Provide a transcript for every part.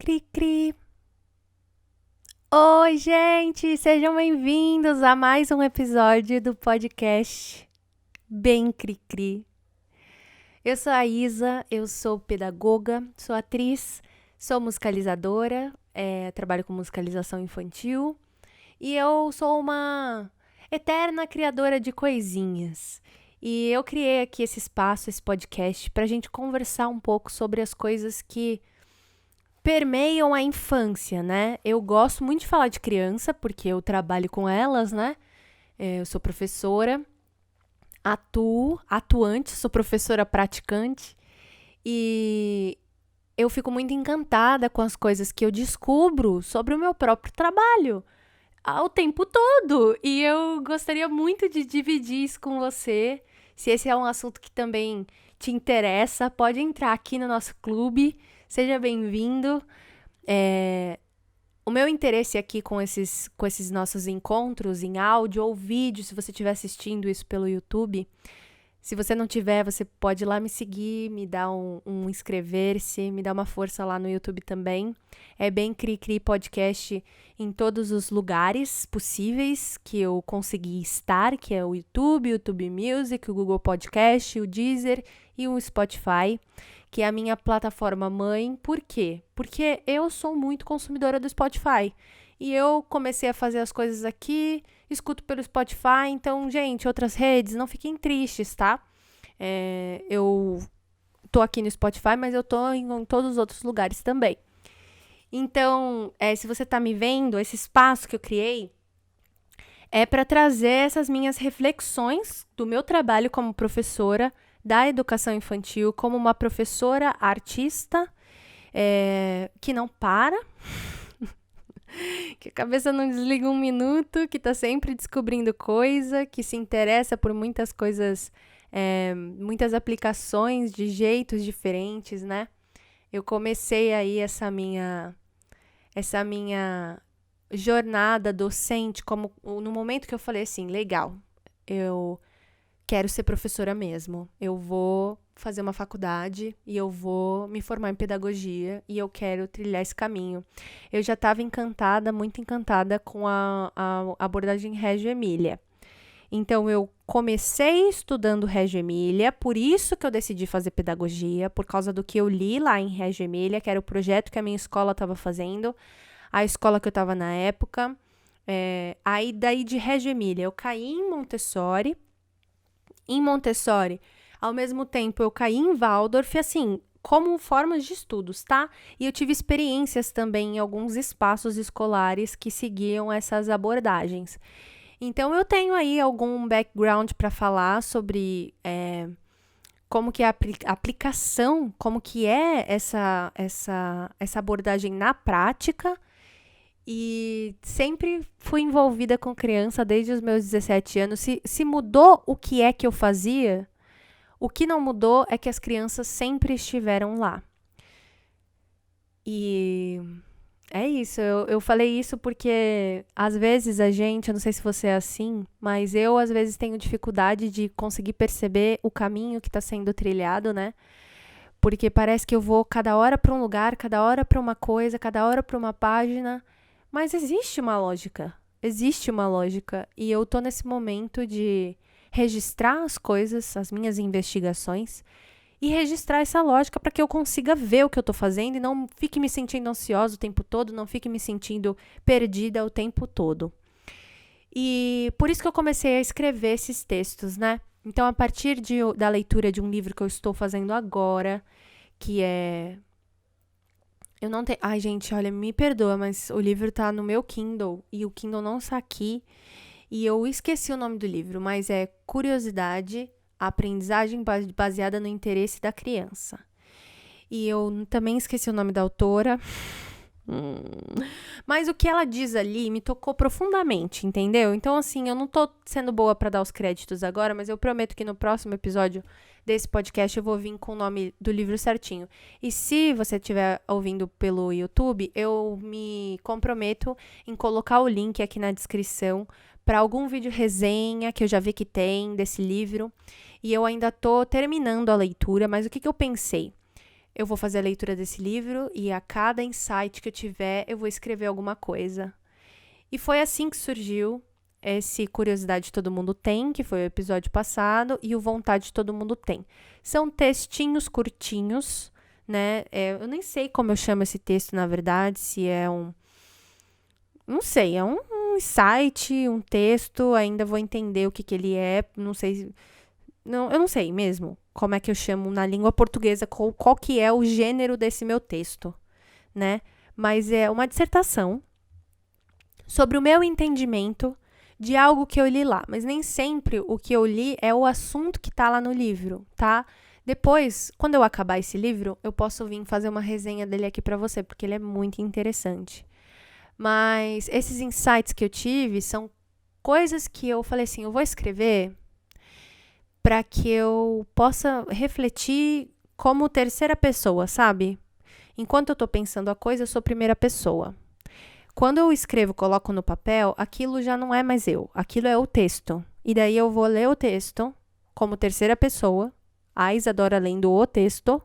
Cri-cri. Oi, gente! Sejam bem-vindos a mais um episódio do podcast Bem Cri-cri. Eu sou a Isa, eu sou pedagoga, sou atriz, sou musicalizadora, trabalho com musicalização infantil e eu sou uma eterna criadora de coisinhas. E eu criei aqui esse espaço, esse podcast, pra gente conversar um pouco sobre as coisas que permeiam a infância, né? Eu gosto muito de falar de criança, porque eu trabalho com elas, né? Eu sou professora, atuante, sou professora praticante e eu fico muito encantada com as coisas que eu descubro sobre o meu próprio trabalho ao tempo todo. E eu gostaria muito de dividir isso com você. Se esse é um assunto que também te interessa, pode entrar aqui no nosso clube. Seja bem-vindo. O meu interesse aqui com esses nossos encontros em áudio ou vídeo, se você estiver assistindo isso pelo YouTube, se você não tiver, você pode ir lá me seguir, me dar um inscrever-se, me dar uma força lá no YouTube também. É bem Cri-Cri Podcast em todos os lugares possíveis que eu consegui estar, que é o YouTube, o YouTube Music, o Google Podcast, o Deezer e o Spotify, que é a minha plataforma mãe. Por quê? Porque eu sou muito consumidora do Spotify. E eu comecei a fazer as coisas aqui, escuto pelo Spotify. Então, gente, outras redes, não fiquem tristes, tá? Eu tô aqui no Spotify, mas eu tô em todos os outros lugares também. Então, se você tá me vendo, esse espaço que eu criei é para trazer essas minhas reflexões do meu trabalho como professora da educação infantil, como uma professora artista que não para, que a cabeça não desliga um minuto, que tá sempre descobrindo coisa, que se interessa por muitas coisas, muitas aplicações de jeitos diferentes, né? Eu comecei aí essa minha jornada docente, como no momento que eu falei assim, legal, eu quero ser professora mesmo. Eu vou fazer uma faculdade e eu vou me formar em pedagogia e eu quero trilhar esse caminho. Eu já estava encantada, muito encantada com a abordagem Reggio Emília. Então, eu comecei estudando Reggio Emília, por isso que eu decidi fazer pedagogia, por causa do que eu li lá em Reggio Emília, que era o projeto que a minha escola estava fazendo, a escola que eu estava na época. Aí, daí de Reggio Emília, eu caí em Montessori. Em Montessori, ao mesmo tempo, eu caí em Waldorf, assim, como formas de estudos, tá? E eu tive experiências também em alguns espaços escolares que seguiam essas abordagens. Então, eu tenho aí algum background para falar sobre como que é a aplicação, como que é essa abordagem na prática. E sempre fui envolvida com criança desde os meus 17 anos. Se mudou o que é que eu fazia, o que não mudou é que as crianças sempre estiveram lá. E é isso, eu falei isso porque às vezes a gente, eu não sei se você é assim, mas eu às vezes tenho dificuldade de conseguir perceber o caminho que está sendo trilhado, né? Porque parece que eu vou cada hora para um lugar, cada hora para uma coisa, cada hora para uma página. Mas existe uma lógica. Existe uma lógica. E eu tô nesse momento de registrar as coisas, as minhas investigações, e registrar essa lógica para que eu consiga ver o que eu tô fazendo e não fique me sentindo ansiosa o tempo todo, não fique me sentindo perdida o tempo todo. E por isso que eu comecei a escrever esses textos, né? Então, a partir da leitura de um livro que eu estou fazendo agora, que é... Eu não tenho... Ai, gente, olha, me perdoa, mas o livro tá no meu Kindle e o Kindle não está aqui. E eu esqueci o nome do livro, mas é Curiosidade, Aprendizagem Baseada no Interesse da Criança. E eu também esqueci o nome da autora. Mas o que ela diz ali me tocou profundamente, entendeu? Então, assim, eu não tô sendo boa pra dar os créditos agora, mas eu prometo que no próximo episódio desse podcast eu vou vir com o nome do livro certinho. E se você estiver ouvindo pelo YouTube, eu me comprometo em colocar o link aqui na descrição para algum vídeo resenha que eu já vi que tem desse livro. E eu ainda tô terminando a leitura, mas o que eu pensei? eu vou fazer a leitura desse livro e a cada insight que eu tiver, eu vou escrever alguma coisa. E foi assim que surgiu esse Curiosidade Todo Mundo Tem, que foi o episódio passado, e o Vontade Todo Mundo Tem. São textinhos curtinhos, né? Eu nem sei como eu chamo esse texto, na verdade, se é não sei, é um insight, um texto, ainda vou entender o que ele é, não sei, não, eu não sei mesmo como é que eu chamo na língua portuguesa, qual que é o gênero desse meu texto, né? Mas é uma dissertação sobre o meu entendimento de algo que eu li lá, mas nem sempre o que eu li é o assunto que tá lá no livro, tá? Depois, quando eu acabar esse livro, eu posso vir fazer uma resenha dele aqui pra você, porque ele é muito interessante. Mas esses insights que eu tive são coisas que eu falei assim, eu vou escrever para que eu possa refletir como terceira pessoa, sabe? Enquanto eu tô pensando a coisa, eu sou primeira pessoa. Quando eu escrevo, coloco no papel, aquilo já não é mais eu, aquilo é o texto. E daí eu vou ler o texto como terceira pessoa, a Isadora lendo o texto.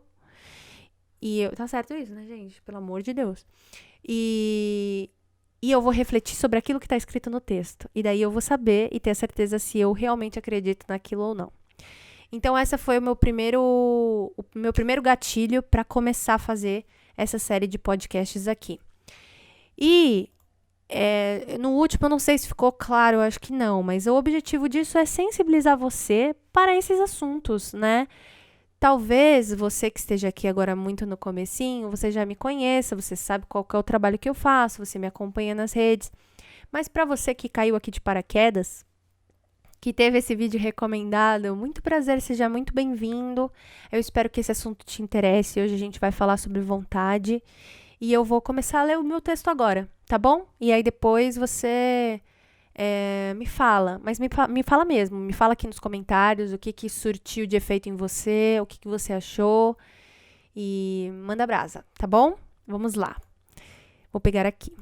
Tá certo isso, né, gente? Pelo amor de Deus. E eu vou refletir sobre aquilo que está escrito no texto. E daí eu vou saber e ter certeza se eu realmente acredito naquilo ou não. Então, essa foi o meu primeiro gatilho para começar a fazer essa série de podcasts aqui. E no último, eu não sei se ficou claro, eu acho que não, mas o objetivo disso é sensibilizar você para esses assuntos, né? Talvez você que esteja aqui agora muito no comecinho, você já me conheça, você sabe qual que é o trabalho que eu faço, você me acompanha nas redes. Mas para você que caiu aqui de paraquedas, que teve esse vídeo recomendado, muito prazer, seja muito bem-vindo. Eu espero que esse assunto te interesse. Hoje a gente vai falar sobre vontade. E eu vou começar a ler o meu texto agora, tá bom? E aí depois você me fala, mas me fala mesmo, me fala aqui nos comentários o que surtiu de efeito em você, o que você achou e manda brasa, tá bom? Vamos lá. Vou pegar aqui.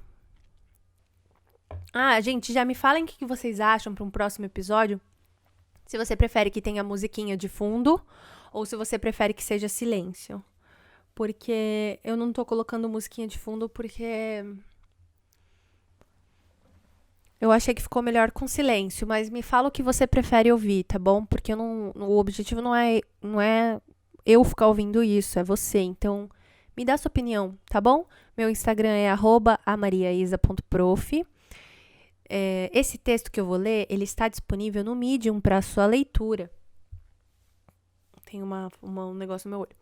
Gente, já me falem o que vocês acham para um próximo episódio. Se você prefere que tenha musiquinha de fundo ou se você prefere que seja silêncio. Porque eu não tô colocando musiquinha de fundo porque eu achei que ficou melhor com silêncio, mas me fala o que você prefere ouvir, tá bom? Porque o objetivo não é eu ficar ouvindo isso, é você. Então, me dá sua opinião, tá bom? Meu Instagram é @amariaisa.prof. Esse texto que eu vou ler, ele está disponível no Medium para sua leitura. Tem um negócio no meu olho.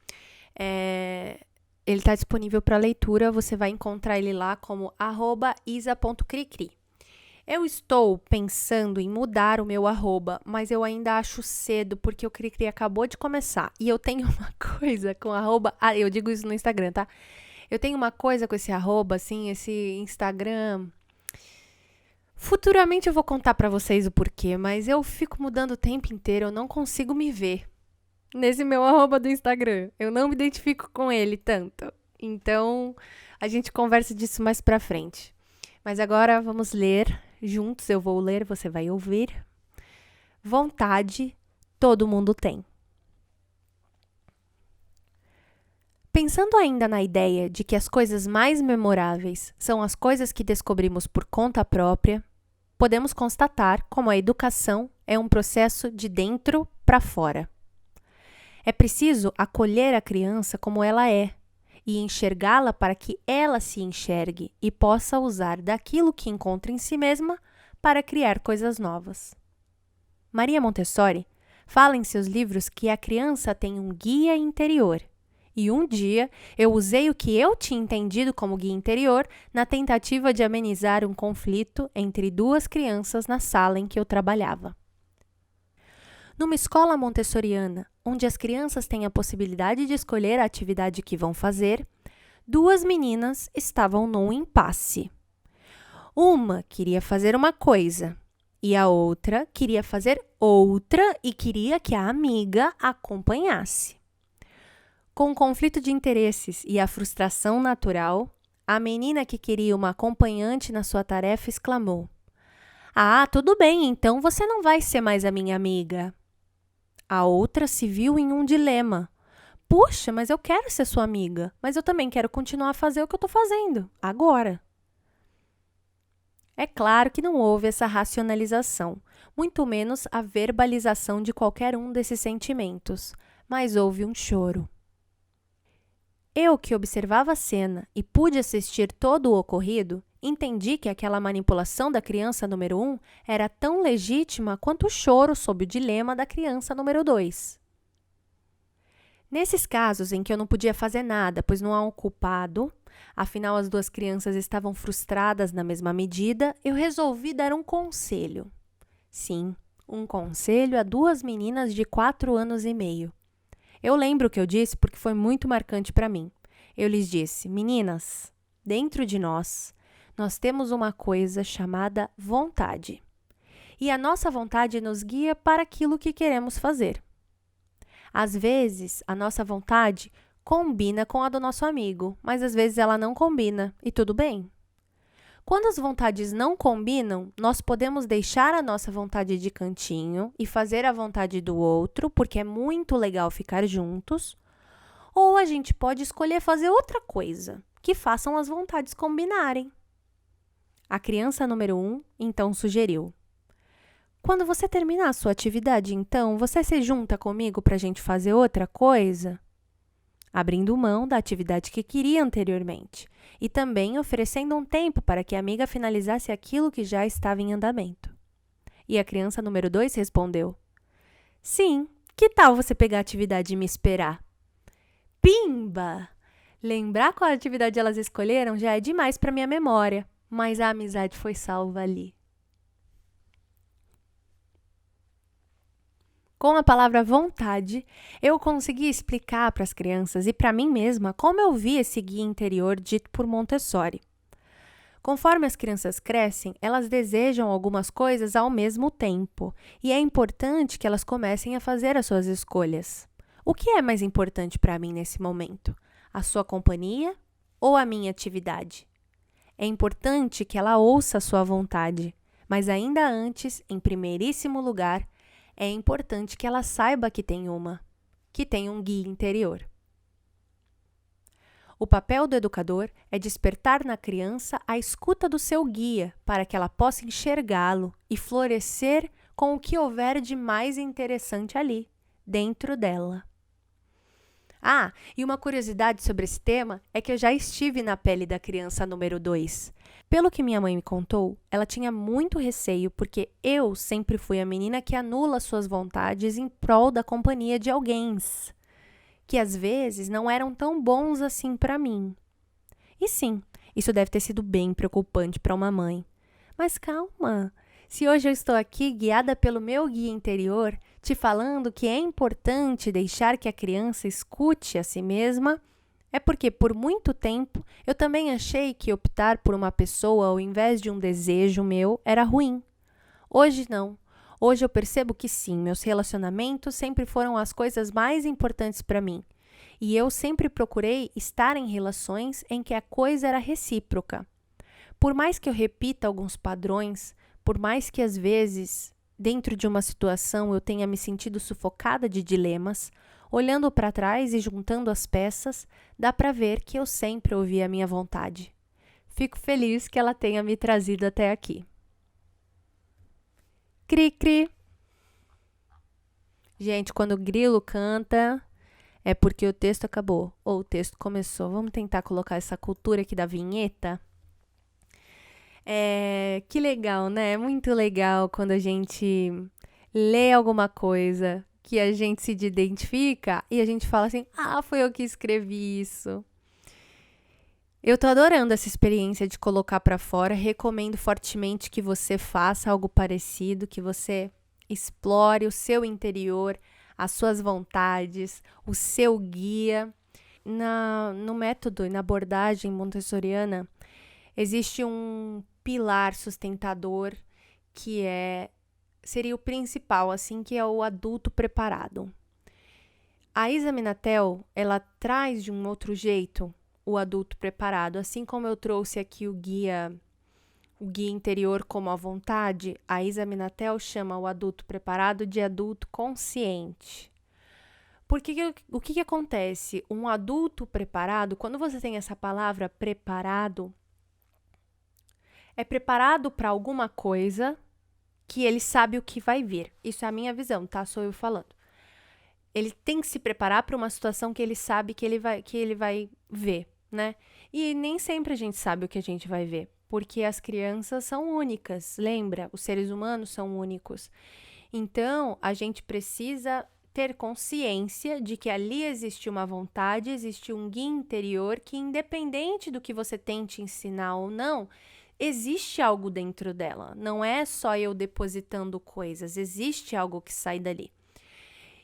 Ele está disponível para leitura, você vai encontrar ele lá como @isa.cricri. Eu estou pensando em mudar o meu arroba, mas eu ainda acho cedo, porque o Cricri acabou de começar. E eu tenho uma coisa com arroba... eu digo isso no Instagram, tá? Eu tenho uma coisa com esse arroba, assim, esse Instagram... Futuramente eu vou contar pra vocês o porquê, mas eu fico mudando o tempo inteiro, eu não consigo me ver nesse meu arroba do Instagram. Eu não me identifico com ele tanto. Então, a gente conversa disso mais pra frente. Mas agora vamos ler juntos, eu vou ler, você vai ouvir. Vontade, todo mundo tem. Pensando ainda na ideia de que as coisas mais memoráveis são as coisas que descobrimos por conta própria, podemos constatar como a educação é um processo de dentro para fora. É preciso acolher a criança como ela é e enxergá-la para que ela se enxergue e possa usar daquilo que encontra em si mesma para criar coisas novas. Maria Montessori fala em seus livros que a criança tem um guia interior. E um dia eu usei o que eu tinha entendido como guia interior na tentativa de amenizar um conflito entre duas crianças na sala em que eu trabalhava. Numa escola montessoriana, onde as crianças têm a possibilidade de escolher a atividade que vão fazer, duas meninas estavam num impasse. Uma queria fazer uma coisa e a outra queria fazer outra e queria que a amiga acompanhasse. Com o conflito de interesses e a frustração natural, a menina que queria uma acompanhante na sua tarefa exclamou: tudo bem, então você não vai ser mais a minha amiga. A outra se viu em um dilema, Puxa, mas eu quero ser sua amiga, mas eu também quero continuar a fazer o que eu estou fazendo, agora. É claro que não houve essa racionalização, muito menos a verbalização de qualquer um desses sentimentos, mas houve um choro. Eu, que observava a cena e pude assistir todo o ocorrido, entendi que aquela manipulação da criança número 1 era tão legítima quanto o choro sob o dilema da criança número 2. Nesses casos em que eu não podia fazer nada, pois não há um culpado, afinal as duas crianças estavam frustradas na mesma medida, eu resolvi dar um conselho. Sim, um conselho a duas meninas de 4 anos e meio. Eu lembro o que eu disse porque foi muito marcante para mim. Eu lhes disse: meninas, dentro de nós temos uma coisa chamada vontade. E a nossa vontade nos guia para aquilo que queremos fazer. Às vezes, a nossa vontade combina com a do nosso amigo, mas às vezes ela não combina, e tudo bem. Quando as vontades não combinam, nós podemos deixar a nossa vontade de cantinho e fazer a vontade do outro, porque é muito legal ficar juntos, ou a gente pode escolher fazer outra coisa, que façam as vontades combinarem. A criança número 1, então, sugeriu: quando você terminar a sua atividade, então, você se junta comigo para a gente fazer outra coisa? Abrindo mão da atividade que queria anteriormente e também oferecendo um tempo para que a amiga finalizasse aquilo que já estava em andamento. E a criança número 2 respondeu: sim, que tal você pegar a atividade e me esperar? Pimba! Lembrar qual atividade elas escolheram já é demais para minha memória, mas a amizade foi salva ali. Com a palavra vontade, eu consegui explicar para as crianças e para mim mesma como eu vi esse guia interior dito por Montessori. Conforme as crianças crescem, elas desejam algumas coisas ao mesmo tempo e é importante que elas comecem a fazer as suas escolhas. O que é mais importante para mim nesse momento? A sua companhia ou a minha atividade? É importante que ela ouça a sua vontade, mas ainda antes, em primeiríssimo lugar, é importante que ela saiba que tem um guia interior. O papel do educador é despertar na criança a escuta do seu guia para que ela possa enxergá-lo e florescer com o que houver de mais interessante ali, dentro dela. Ah, e uma curiosidade sobre esse tema é que eu já estive na pele da criança número 2. Pelo que minha mãe me contou, ela tinha muito receio porque eu sempre fui a menina que anula suas vontades em prol da companhia de alguém, que às vezes não eram tão bons assim para mim. E sim, isso deve ter sido bem preocupante para uma mãe. Mas calma, se hoje eu estou aqui guiada pelo meu guia interior, te falando que é importante deixar que a criança escute a si mesma, é porque por muito tempo eu também achei que optar por uma pessoa ao invés de um desejo meu era ruim. Hoje não. Hoje eu percebo que sim, meus relacionamentos sempre foram as coisas mais importantes para mim. E eu sempre procurei estar em relações em que a coisa era recíproca. Por mais que eu repita alguns padrões, por mais que às vezes, dentro de uma situação, eu tenha me sentido sufocada de dilemas, olhando para trás e juntando as peças, dá para ver que eu sempre ouvi a minha vontade. Fico feliz que ela tenha me trazido até aqui. Cri, cri. Gente, quando o grilo canta, é porque o texto acabou, ou o texto começou. Vamos tentar colocar essa cultura aqui da vinheta? Que legal, né? É muito legal quando a gente lê alguma coisa que a gente se identifica e a gente fala assim: ah, foi eu que escrevi isso. Eu tô adorando essa experiência de colocar para fora. Recomendo fortemente que você faça algo parecido, que você explore o seu interior, as suas vontades, o seu guia. No método e na abordagem montessoriana, existe um pilar sustentador que seria o principal, assim, que é o adulto preparado. A Isa Minatel, ela traz de um outro jeito o adulto preparado, assim como eu trouxe aqui o guia interior como a vontade, a Isa Minatel chama o adulto preparado de adulto consciente. Porque o que acontece? Um adulto preparado, quando você tem essa palavra preparado, é preparado para alguma coisa que ele sabe o que vai vir. Isso é a minha visão, tá? Sou eu falando. Ele tem que se preparar para uma situação que ele sabe que ele vai ver, né? E nem sempre a gente sabe o que a gente vai ver, porque as crianças são únicas, lembra? Os seres humanos são únicos. Então, a gente precisa ter consciência de que ali existe uma vontade, existe um guia interior que, independente do que você tente ensinar ou não, existe algo dentro dela. Não é só eu depositando coisas, existe algo que sai dali.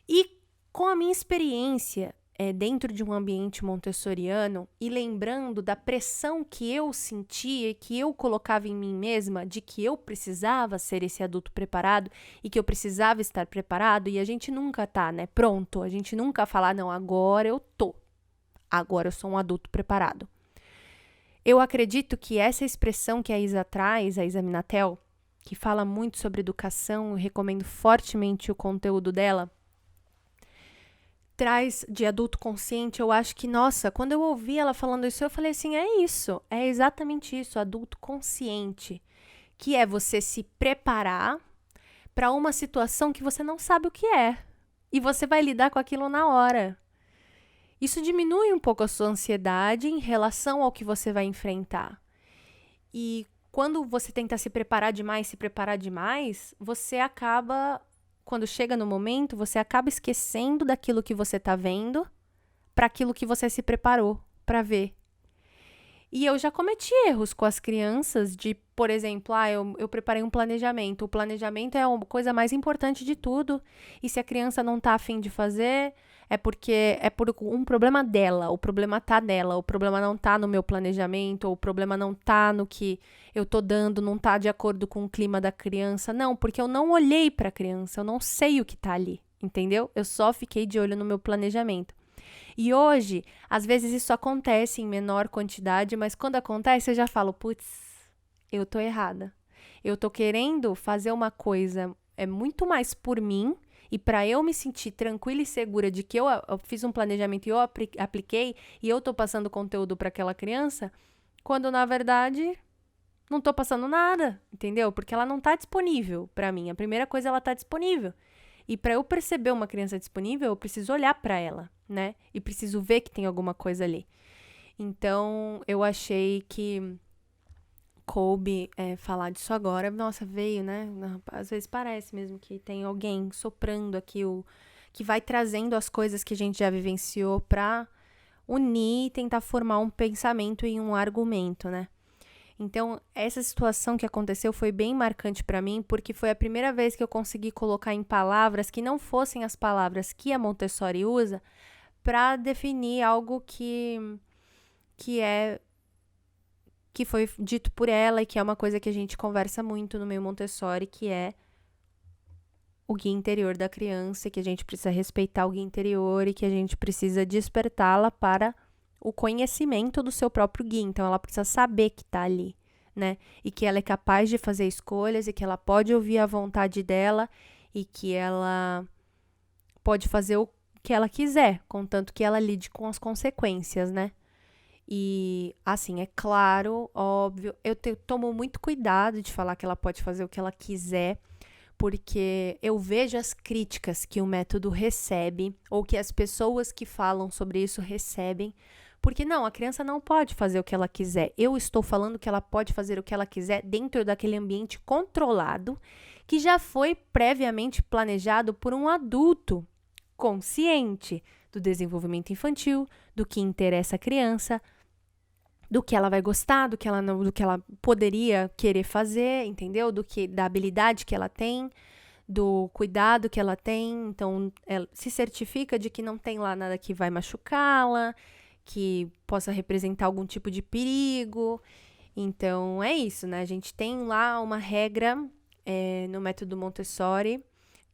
E com a minha experiência dentro de um ambiente montessoriano e lembrando da pressão que eu sentia e que eu colocava em mim mesma de que eu precisava ser esse adulto preparado e que eu precisava estar preparado, e a gente nunca tá, né? Pronto, a gente nunca fala, não, agora eu tô. Agora eu sou um adulto preparado. Eu acredito que essa expressão que a Isa traz, a Isa Minatel, que fala muito sobre educação, eu recomendo fortemente o conteúdo dela, traz de adulto consciente. Eu acho que, nossa, quando eu ouvi ela falando isso, eu falei assim, é exatamente isso, adulto consciente, que é você se preparar para uma situação que você não sabe o que é, e você vai lidar com aquilo na hora. Isso diminui um pouco a sua ansiedade em relação ao que você vai enfrentar. E quando você tenta se preparar demais, você acaba, quando chega no momento, você acaba esquecendo daquilo que você tá vendo para aquilo que você se preparou para ver. E eu já cometi erros com as crianças de, por exemplo, eu preparei um planejamento. O planejamento é a coisa mais importante de tudo. E se a criança não tá a fim de fazer, é porque é por um problema dela. O problema tá nela. O problema não tá no meu planejamento. Ou o problema não tá no que eu tô dando, não tá de acordo com o clima da criança. Não, porque eu não olhei pra criança. Eu não sei o que tá ali, entendeu? Eu só fiquei de olho no meu planejamento. E hoje, às vezes isso acontece em menor quantidade, mas quando acontece eu já falo, putz, eu tô errada. Eu tô querendo fazer uma coisa muito mais por mim e para eu me sentir tranquila e segura de que eu fiz um planejamento e eu apliquei e eu tô passando conteúdo para aquela criança, quando na verdade não tô passando nada, entendeu? Porque ela não tá disponível para mim. A primeira coisa, ela tá disponível. E para eu perceber uma criança disponível, eu preciso olhar para ela, né? E preciso ver que tem alguma coisa ali. Então, eu achei que coube falar disso agora. Nossa, veio, né? Às vezes parece mesmo que tem alguém soprando aqui, que vai trazendo as coisas que a gente já vivenciou para unir e tentar formar um pensamento e um argumento, né? Então, essa situação que aconteceu foi bem marcante para mim, porque foi a primeira vez que eu consegui colocar em palavras que não fossem as palavras que a Montessori usa para definir algo que foi dito por ela e que é uma coisa que a gente conversa muito no meio Montessori, que é o guia interior da criança, que a gente precisa respeitar o guia interior e que a gente precisa despertá-la para o conhecimento do seu próprio guia. Então, ela precisa saber que tá ali, né? E que ela é capaz de fazer escolhas e que ela pode ouvir a vontade dela e que ela pode fazer o que ela quiser, contanto que ela lide com as consequências, né? E, assim, é claro, óbvio, eu tomo muito cuidado de falar que ela pode fazer o que ela quiser, porque eu vejo as críticas que o método recebe, ou que as pessoas que falam sobre isso recebem, porque não, a criança não pode fazer o que ela quiser. Eu estou falando que ela pode fazer o que ela quiser dentro daquele ambiente controlado, que já foi previamente planejado por um adulto consciente do desenvolvimento infantil, do que interessa a criança, do que ela vai gostar, do que ela poderia querer fazer, entendeu? Da habilidade que ela tem, do cuidado que ela tem. Então, ela se certifica de que não tem lá nada que vai machucá-la, que possa representar algum tipo de perigo. Então, é isso, né? A gente tem lá uma regra no método Montessori,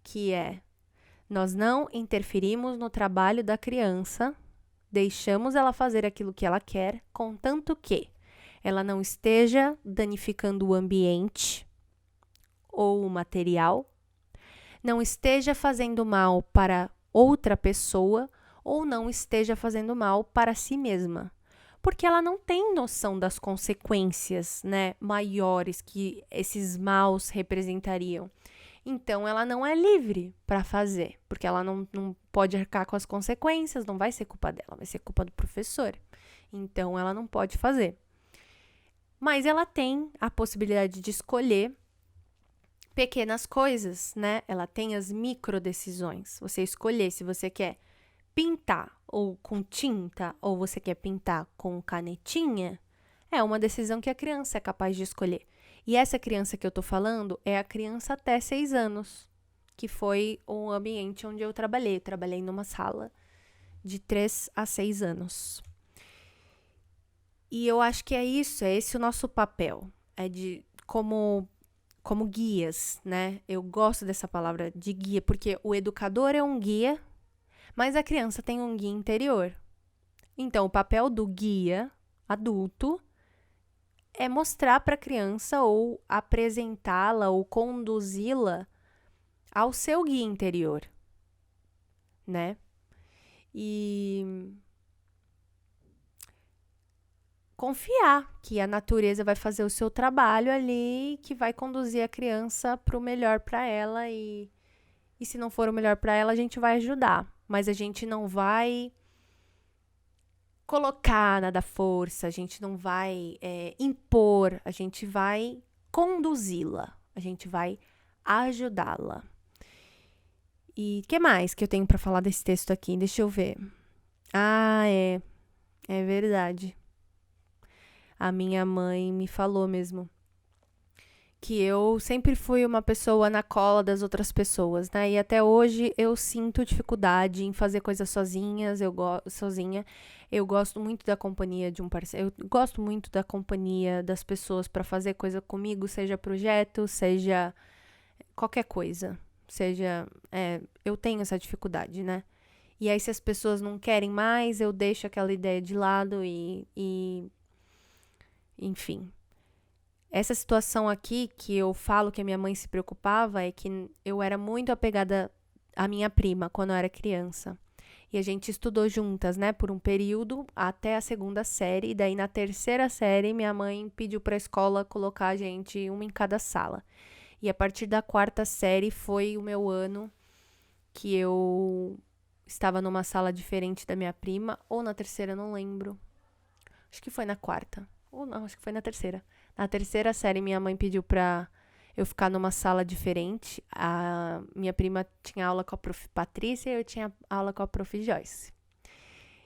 que é: nós não interferimos no trabalho da criança, deixamos ela fazer aquilo que ela quer, contanto que ela não esteja danificando o ambiente ou o material, não esteja fazendo mal para outra pessoa ou não esteja fazendo mal para si mesma. Porque ela não tem noção das consequências, né, maiores que esses maus representariam. Então, ela não é livre para fazer, porque ela não pode arcar com as consequências, não vai ser culpa dela, vai ser culpa do professor. Então, ela não pode fazer. Mas ela tem a possibilidade de escolher pequenas coisas, né? Ela tem as microdecisões. Você escolher se você quer pintar ou com tinta ou você quer pintar com canetinha, é uma decisão que a criança é capaz de escolher. E essa criança que eu tô falando é a criança até 6 anos, que foi o ambiente onde eu trabalhei. Eu trabalhei numa sala de 3 a 6 anos. E eu acho que é isso, é esse o nosso papel. É de como guias, né? Eu gosto dessa palavra de guia, porque o educador é um guia, mas a criança tem um guia interior. Então, o papel do guia adulto é mostrar para a criança ou apresentá-la ou conduzi-la ao seu guia interior, né? E confiar que a natureza vai fazer o seu trabalho ali, que vai conduzir a criança para o melhor para ela e se não for o melhor para ela, a gente vai ajudar, mas a gente não vai colocar nada à força, a gente não vai impor, a gente vai conduzi-la, a gente vai ajudá-la. E o que mais que eu tenho para falar desse texto aqui? Deixa eu ver. É verdade. A minha mãe me falou mesmo que eu sempre fui uma pessoa na cola das outras pessoas, né? E até hoje eu sinto dificuldade em fazer coisas sozinha. Eu gosto muito da companhia de um parceiro. Eu gosto muito da companhia das pessoas para fazer coisa comigo, seja projeto, seja qualquer coisa. Eu tenho essa dificuldade, né? E aí, se as pessoas não querem mais, eu deixo aquela ideia de lado enfim. Essa situação aqui que eu falo que a minha mãe se preocupava é que eu era muito apegada à minha prima quando eu era criança. E a gente estudou juntas, né, por um período até a 2ª série. E daí, na 3ª série, minha mãe pediu para a escola colocar a gente uma em cada sala. E a partir da 4ª série foi o meu ano que eu estava numa sala diferente da minha prima. Ou na 3ª, não lembro. Acho que foi na 4ª. Ou não, acho que foi na 3ª. Na 3ª série, minha mãe pediu pra eu ficar numa sala diferente. A minha prima tinha aula com a prof. Patrícia e eu tinha aula com a prof. Joyce.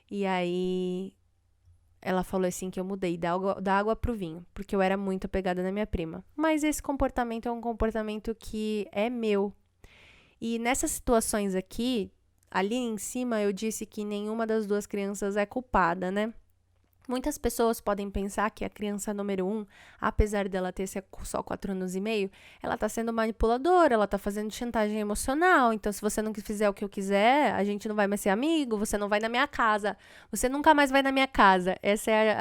E aí, ela falou assim que eu mudei da água pro vinho, porque eu era muito apegada na minha prima. Mas esse comportamento é um comportamento que é meu. E nessas situações aqui, ali em cima, eu disse que nenhuma das duas crianças é culpada, né? Muitas pessoas podem pensar que a criança número 1, apesar dela ter só 4 anos e meio, ela tá sendo manipuladora, ela tá fazendo chantagem emocional. Então, se você não fizer o que eu quiser, a gente não vai mais ser amigo, você não vai na minha casa, você nunca mais vai na minha casa. Essa é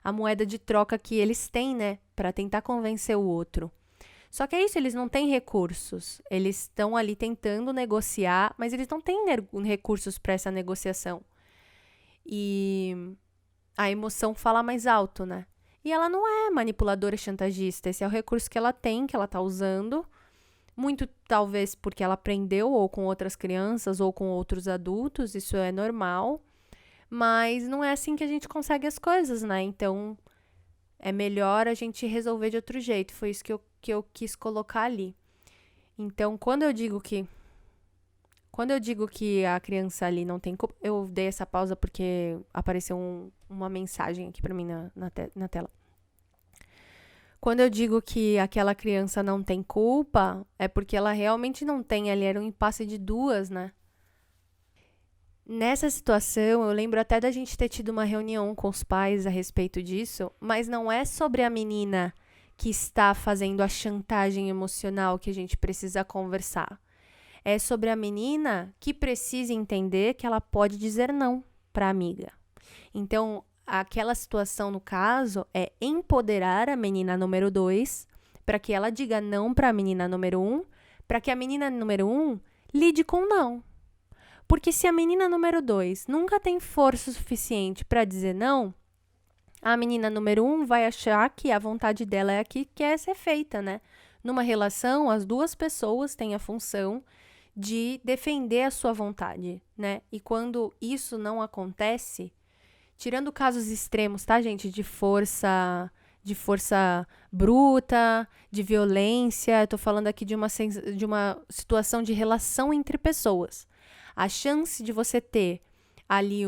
a moeda de troca que eles têm, né? Pra tentar convencer o outro. Só que é isso, eles não têm recursos. Eles estão ali tentando negociar, mas eles não têm recursos para essa negociação. E a emoção fala mais alto, né? E ela não é manipuladora e chantagista. Esse é o recurso que ela tem, que ela tá usando. Muito talvez porque ela aprendeu ou com outras crianças ou com outros adultos. Isso é normal. Mas não é assim que a gente consegue as coisas, né? Então, é melhor a gente resolver de outro jeito. Foi isso que eu quis colocar ali. Então, quando eu digo que a criança ali não tem culpa, eu dei essa pausa porque apareceu uma mensagem aqui pra mim na tela. Quando eu digo que aquela criança não tem culpa, é porque ela realmente não tem. Ali era um impasse de duas, né? Nessa situação, eu lembro até da gente ter tido uma reunião com os pais a respeito disso, mas não é sobre a menina que está fazendo a chantagem emocional que a gente precisa conversar. É sobre a menina que precisa entender que ela pode dizer não para a amiga. Então, aquela situação, no caso, é empoderar a menina número 2 para que ela diga não para a menina número 1, para que a menina número 1 lide com não. Porque se a menina número 2 nunca tem força suficiente para dizer não, a menina número 1 vai achar que a vontade dela é a que quer ser feita, né? Numa relação, as duas pessoas têm a função de defender a sua vontade, né? E quando isso não acontece, tirando casos extremos, tá, gente? De força bruta, de violência, eu tô falando aqui de uma situação de relação entre pessoas. A chance de você ter ali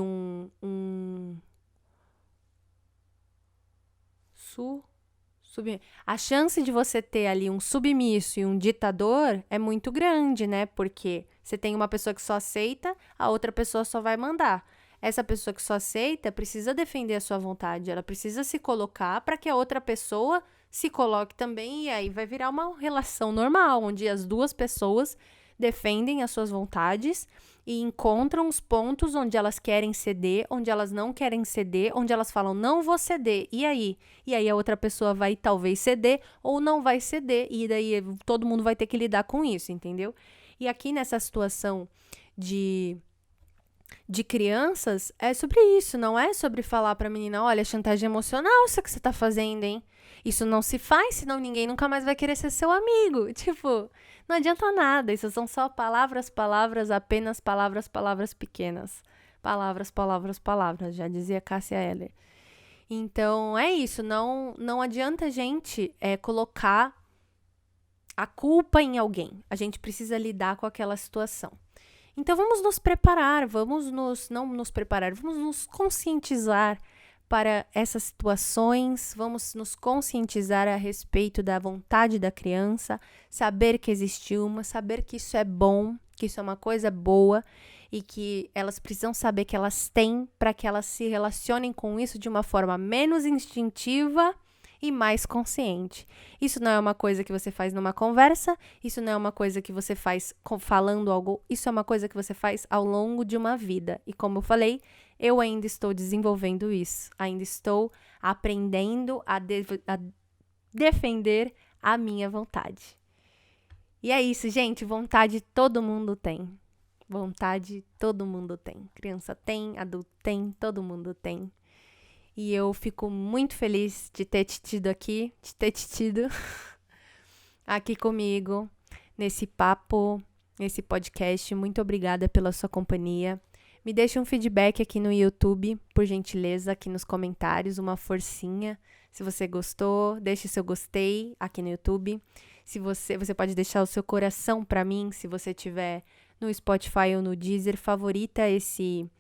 a chance de você ter ali um submisso e um ditador é muito grande, né? Porque você tem uma pessoa que só aceita, a outra pessoa só vai mandar. Essa pessoa que só aceita precisa defender a sua vontade, ela precisa se colocar para que a outra pessoa se coloque também, e aí vai virar uma relação normal, onde as duas pessoas defendem as suas vontades e encontram os pontos onde elas querem ceder, onde elas não querem ceder, onde elas falam, não vou ceder, e aí? E aí a outra pessoa vai talvez ceder ou não vai ceder, e daí todo mundo vai ter que lidar com isso, entendeu? E aqui nessa situação de crianças, é sobre isso, não é sobre falar pra menina, olha, chantagem emocional isso que você tá fazendo, hein? Isso não se faz, senão ninguém nunca mais vai querer ser seu amigo. Tipo, não adianta nada, isso são só palavras, apenas palavras pequenas. Palavras, já dizia Cássia Eller. Então, é isso, não adianta a gente colocar a culpa em alguém. A gente precisa lidar com aquela situação. Então, vamos nos preparar, vamos nos conscientizar para essas situações, vamos nos conscientizar a respeito da vontade da criança, saber que existe uma, saber que isso é bom, que isso é uma coisa boa e que elas precisam saber que elas têm para que elas se relacionem com isso de uma forma menos instintiva e mais consciente. Isso não é uma coisa que você faz numa conversa, isso não é uma coisa que você faz falando algo, isso é uma coisa que você faz ao longo de uma vida. E como eu falei, eu ainda estou desenvolvendo isso, ainda estou aprendendo a defender a minha vontade. E é isso, gente, vontade todo mundo tem. Vontade todo mundo tem. Criança tem, adulto tem, todo mundo tem. E eu fico muito feliz de ter te tido aqui comigo, nesse papo, nesse podcast. Muito obrigada pela sua companhia. Me deixe um feedback aqui no YouTube, por gentileza, aqui nos comentários, uma forcinha. Se você gostou, deixe seu gostei aqui no YouTube. Se você pode deixar o seu coração para mim, se você tiver no Spotify ou no Deezer, favorita esse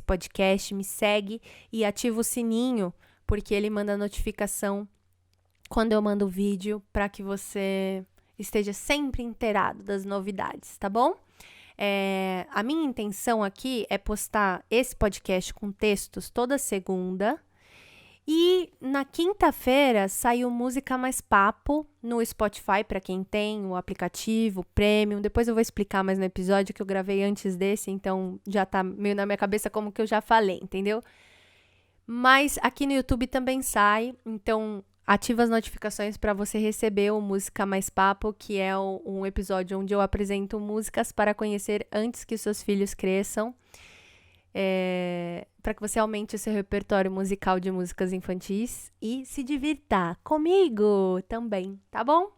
podcast, me segue e ativa o sininho, porque ele manda notificação quando eu mando o vídeo, para que você esteja sempre inteirado das novidades, tá bom? A minha intenção aqui é postar esse podcast com textos toda segunda, e na quinta-feira saiu Música Mais Papo no Spotify, para quem tem o aplicativo Premium. Depois eu vou explicar mais no episódio que eu gravei antes desse, então já tá meio na minha cabeça como que eu já falei, entendeu? Mas aqui no YouTube também sai, então ativa as notificações para você receber o Música Mais Papo, que é um episódio onde eu apresento músicas para conhecer antes que seus filhos cresçam. Para que você aumente o seu repertório musical de músicas infantis e se divirta comigo também, tá bom?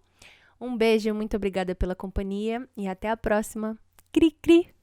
Um beijo, muito obrigada pela companhia e até a próxima. Cri, cri!